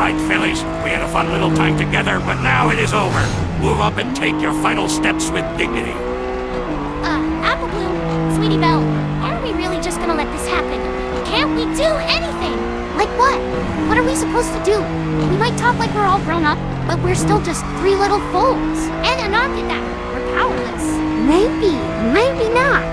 right, Phillies. We had a fun little time together, but now it is over. Move up and take your final steps with dignity. Apple Bloom, Sweetie Belle, are we really just gonna let this happen? Can't we do anything? Like what? What are we supposed to do? We might talk like we're all grown up, but we're still just three little fools. And not that we're powerless. Maybe not.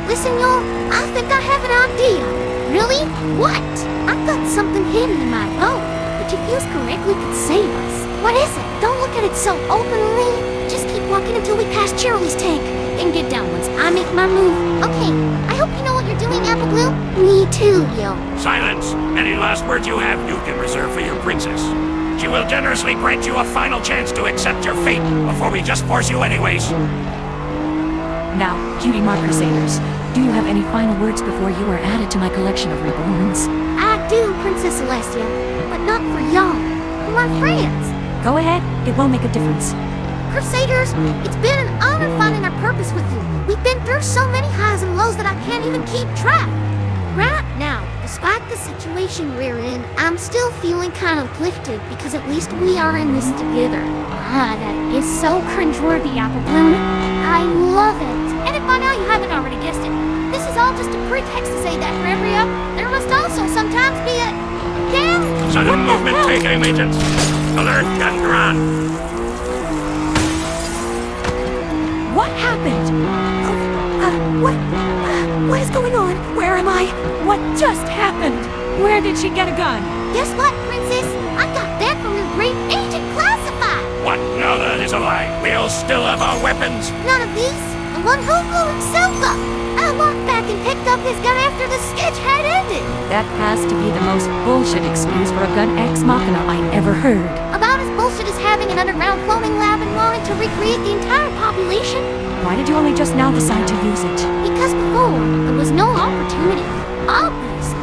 Listen, y'all, I think I have an idea. Really? What? I've got something hidden in my boat, which if used correctly could save us. What is it? Don't look at it so openly. Just keep walking until we pass Cheerilee's tank. Then get down once I make my move. Okay, I hope you know what you're doing, Apple Bloom. Me too, yo. Silence. Any last words you have, you can reserve for your princess. She will generously grant you a final chance to accept your fate before we just force you anyways. Now, Cutie Mark Crusaders, do you have any final words before you are added to my collection of reborns? I do, Princess Celestia, but not for y'all. For my friends. Go ahead, it won't make a difference. Crusaders, it's been an honor finding our purpose with you. We've been through so many highs and lows that I can't even keep track. Right now, despite the situation we're in, I'm still feeling kind of uplifted because at least we are in this together. Ah, that is so cringeworthy, Apple Bloom. I love it. And if by now you haven't already guessed it, this is all just a pretext to say that for every up, there must also sometimes be a down. Sudden movement taking, agents. Alert and run. What happened? What is going on? Where am I? What just happened? Where did she get a gun? Guess what, Princess? I got that from your great agent classified. What? No, that is a lie. We'll still have our weapons. None of these. The one who blew himself up. I walked back and picked up his gun after the sketch had ended. That has to be the most bullshit excuse for a gun ex machina I ever heard. About as bullshit as having an underground cloning lab and wanting to recreate the entire population. Why did you only just now decide to use it? Because before, there was no opportunity. Obviously.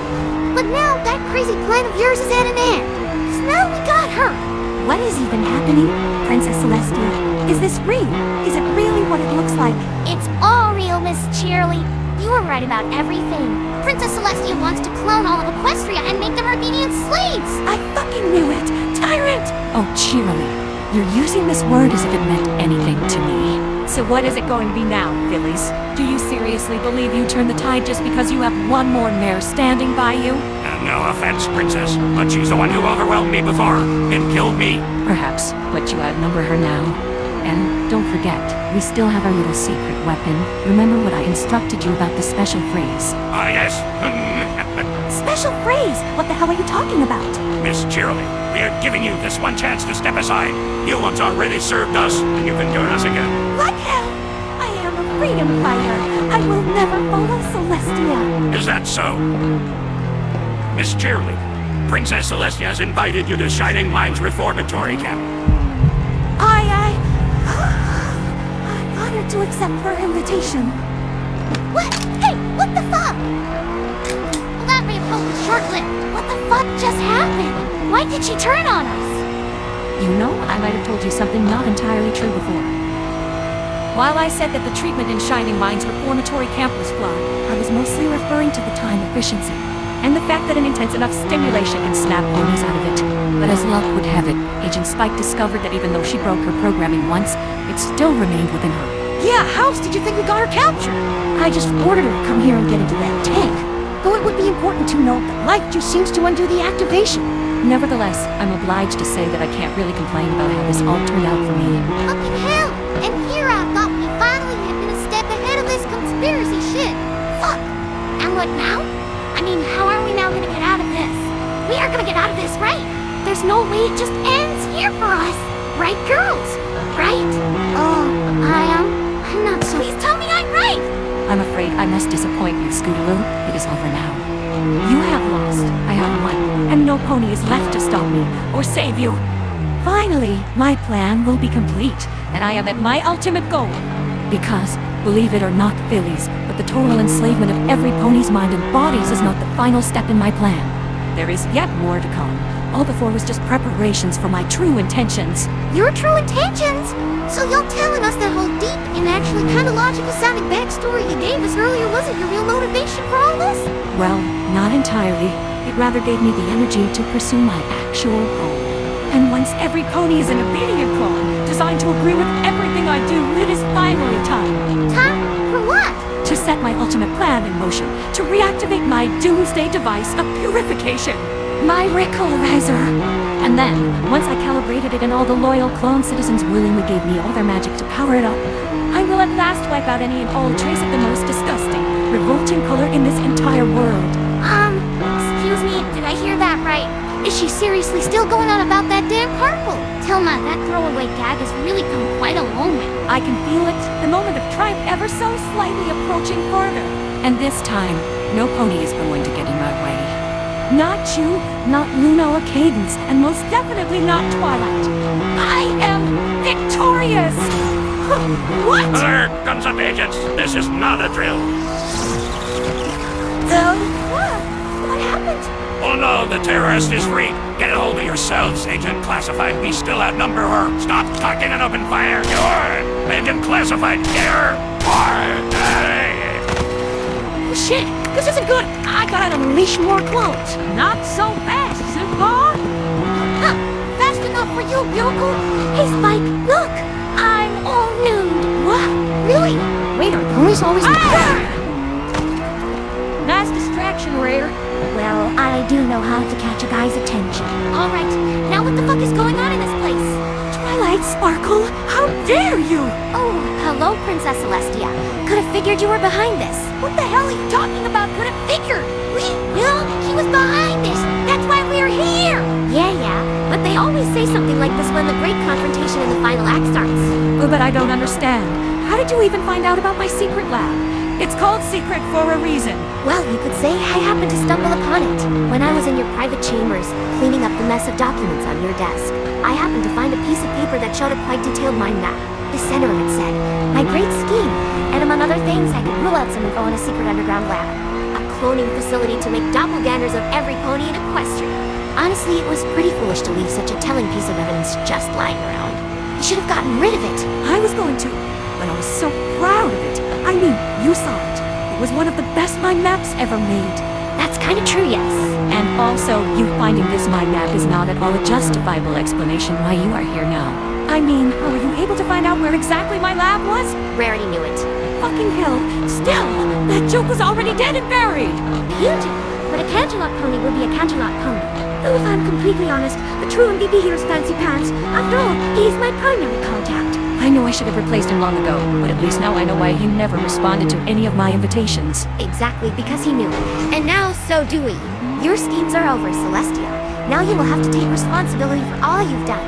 But now that crazy plan of yours is at an end. 'Cause now we got her. What is even happening? Princess Celestia, is this real? Is it really what it looks like? It's all real, Miss Cheerilee. You were right about everything. Princess Celestia wants to clone all of Equestria and make them obedient slaves. I fucking knew it! Tyrant! Oh, Cheerilee, you're using this word as if it meant anything to me. So what is it going to be now, Phillies? Do you seriously believe you turn the tide just because you have one more mare standing by you? No offense, Princess, but she's the one who overwhelmed me before and killed me. Perhaps, but you outnumber her now. And don't forget, we still have our little secret weapon. Remember what I instructed you about the special phrase? Ah, yes. Special phrase? What the hell are you talking about? Miss Cheerilee, we are giving you this one chance to step aside. You once already served us, and you can join us again. What hell? I am a freedom fighter. I will never follow Celestia. Is that so? Miss Cheerilee, Princess Celestia has invited you to Shining Minds Reformatory Camp. I'm honored to accept her invitation. What? Hey, what the fuck? Well, that may have hope was short-lived. What the fuck just happened? Why did she turn on us? You know, I might have told you something not entirely true before. While I said that the treatment in Shining Minds Reformatory Camp was flawed, I was mostly referring to the time efficiency, and the fact that an intense enough stimulation can snap ponies out of it. But as luck would have it, Agent Spike discovered that even though she broke her programming once, it still remained within her. Yeah, how else did you think we got her captured? I just ordered her to come here and get into that tank. Though it would be important to note that life just seems to undo the activation. Nevertheless, I'm obliged to say that I can't really complain about how this all turned out for me. Fucking hell! And here I thought we finally had been a step ahead of this conspiracy shit. Fuck! And what now? I mean, how are we now gonna get out of this? We are gonna get out of this, right? There's no way it just ends here for us. Right, girls? Right? Oh, I'm not so... Please tell me I'm right! I'm afraid I must disappoint you, Scootaloo. It is over now. You have lost, I have won, and no pony is left to stop me or save you. Finally, my plan will be complete, and I am at my ultimate goal. Because, believe it or not, Phillies, but the total enslavement of every pony's mind and bodies is not the final step in my plan. There is yet more to come. All before was just preparations for my true intentions. Your true intentions? So you're telling us that whole deep and actually kind of logical sounding backstory you gave us earlier wasn't your real motivation for all this? Well, not entirely. It rather gave me the energy to pursue my actual goal. And once every pony is an obedient clone, designed to agree with everything I do, it is finally time. Time? For what? To set my ultimate plan in motion, to reactivate my doomsday device of purification. My Recolorizer. And then, once I calibrated it and all the loyal clone citizens willingly gave me all their magic to power it up, I will at last wipe out any and all trace of the most disgusting, revolting color in this entire world. Excuse me, did I hear that right? Is she seriously still going on about that damn purple? Tilma, that throwaway gag has really come quite a long way. I can feel it, the moment of triumph ever so slightly approaching further. And this time, no pony is going to get in my way. Not you, not Luna or Cadence, and most definitely not Twilight. I am victorious! What? Alert! Guns up, agents! This is not a drill! What happened? Oh no, the terrorist is free! Get a hold of yourselves, Agent Classified. We still outnumber her. Stop talking and open fire! You're Agent Classified! You're... Oh shit! This isn't good! I gotta unleash more clones! Not so fast, Simba! Huh, fast enough for you, Yoko? Hey, Spike, look! I'm all nude. What? Really? Wait, are ponies always... Nice distraction, Rare. Well, I do know how to catch a guy's attention. All right, now what the fuck is going on in this place? Twilight Sparkle, how dare you! Oh, hello, Princess Celestia. Could have figured you were behind this. What the hell are you talking about? Could have figured? Well, she was behind this. That's why we're here. Yeah, but they always say something like this when the great confrontation in the final act starts. Oh, but I don't understand. How did you even find out about my secret lab? It's called secret for a reason. Well, you could say I happened to stumble upon it. When I was in your private chambers, cleaning up the mess of documents on your desk, I happened to find a piece of paper that showed a quite detailed mind map. The center of it said, "My great scheme," and among other things, I could rule out some info in a secret underground lab. A cloning facility to make doppelgangers of every pony in Equestria. Honestly, it was pretty foolish to leave such a telling piece of evidence just lying around. You should have gotten rid of it. I was going to, but I was so proud of it. I mean, you saw it. It was one of the best mind maps ever made. That's kind of true, yes. And also, you finding this mind map is not at all a justifiable explanation why you are here now. I mean, how were you able to find out where exactly my lab was? Rarity knew it. Fucking hell. Still, that joke was already dead and buried. You do, but a Canterlot pony will be a Canterlot pony. Though if I'm completely honest, the true MVP here is Fancy Pants. After all, he is my primary contact. I knew I should have replaced him long ago, but at least now I know why he never responded to any of my invitations. Exactly, because he knew. And now, so do we. Your schemes are over, Celestia. Now you will have to take responsibility for all you've done.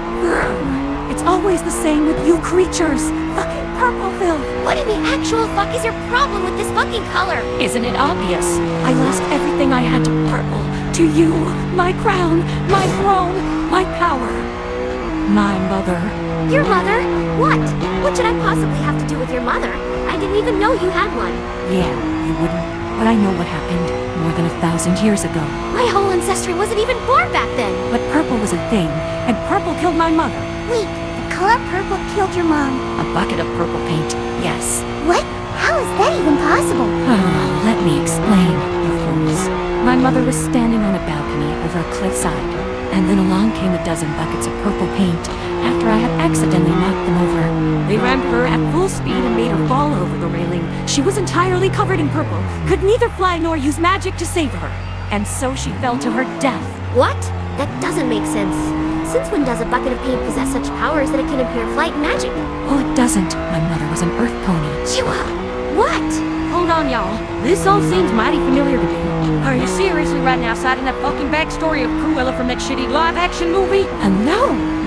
It's always the same with you creatures. Fucking Purpleville. What in the actual fuck is your problem with this fucking color? Isn't it obvious? I lost everything I had to purple. To you, my crown, my throne, my power. My mother. Your mother? What? What should I possibly have to do with your mother? I didn't even know you had one. Yeah, you wouldn't. But I know what happened more than 1,000 years ago. My whole ancestry wasn't even born back then. But purple was a thing, and purple killed my mother. Wait, the color purple killed your mom? A bucket of purple paint, yes. What? How is that even possible? Let me explain, you fools. My mother was standing on a balcony over a cliffside, and then along came a dozen buckets of purple paint after I had accidentally knocked them over. They rammed her at full speed and made her fall over the railing. She was entirely covered in purple, could neither fly nor use magic to save her, and so she fell to her death. What? That doesn't make sense. Since when does a bucket of paint possess such powers that it can impair flight and magic? Oh, it doesn't. My mother was an earth pony. What? Hold on, y'all. This all seems mighty familiar to me. Are you seriously right now citing that fucking backstory of Cruella from that shitty live-action movie?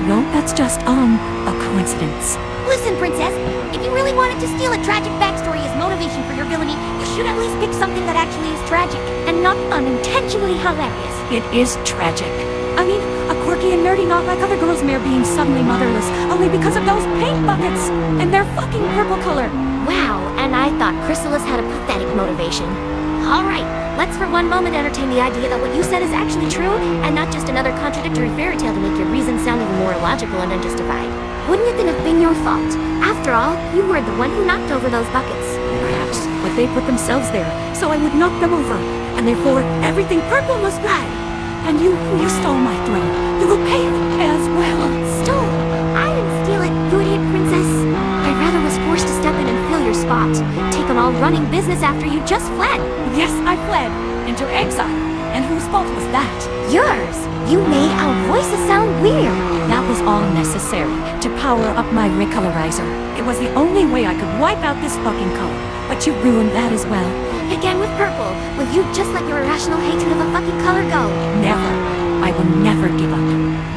No, that's just, a coincidence. Listen, Princess, if you really wanted to steal a tragic backstory as motivation for your villainy, you should at least pick something that actually is tragic, and not unintentionally hilarious. It is tragic. I mean, a quirky and nerdy not like other girls mere being suddenly motherless, only because of those paint buckets, and their fucking purple color. Wow, and I thought Chrysalis had a pathetic motivation. Alright, let's for one moment entertain the idea that what you said is actually true, and not just another contradictory fairy tale to make your reason sound even more illogical and unjustified. Wouldn't it then have been your fault? After all, you were the one who knocked over those buckets. Perhaps, but they put themselves there, so I would knock them over, and therefore everything purple must die. And you stole my throne. You will pay as well. Stole? I didn't steal it, you idiot princess. I rather was forced to step in and fill your spot. Take on all running business after you just fled. Yes, I fled into exile. And whose fault was that? Yours. You made our voices sound weird. That was all necessary to power up my recolorizer. It was the only way I could wipe out this fucking color. But you ruined that as well. Again with purple. Will you just let your irrational hatred of a fucking color go? Never. I will never give up.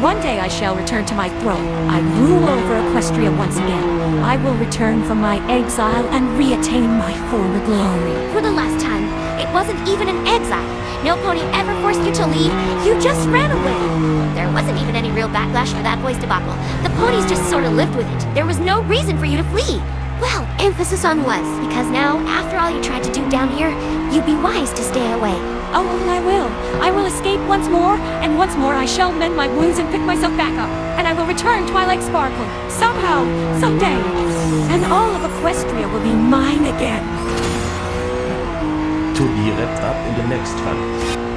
One day I shall return to my throne. I rule over Equestria once again. I will return from my exile and reattain my former glory. For the last time, it wasn't even an exile. No pony ever forced you to leave. You just ran away. There wasn't even any real backlash for that boy's debacle. The ponies just sort of lived with it. There was no reason for you to flee. Well, emphasis on was, because now, after all you tried to do down here, you'd be wise to stay away. Oh, and I will. I will escape once more, and once more I shall mend my wounds and pick myself back up. And I will return Twilight Sparkle. Somehow, someday. And all of Equestria will be mine again. To be wrapped up in the next one.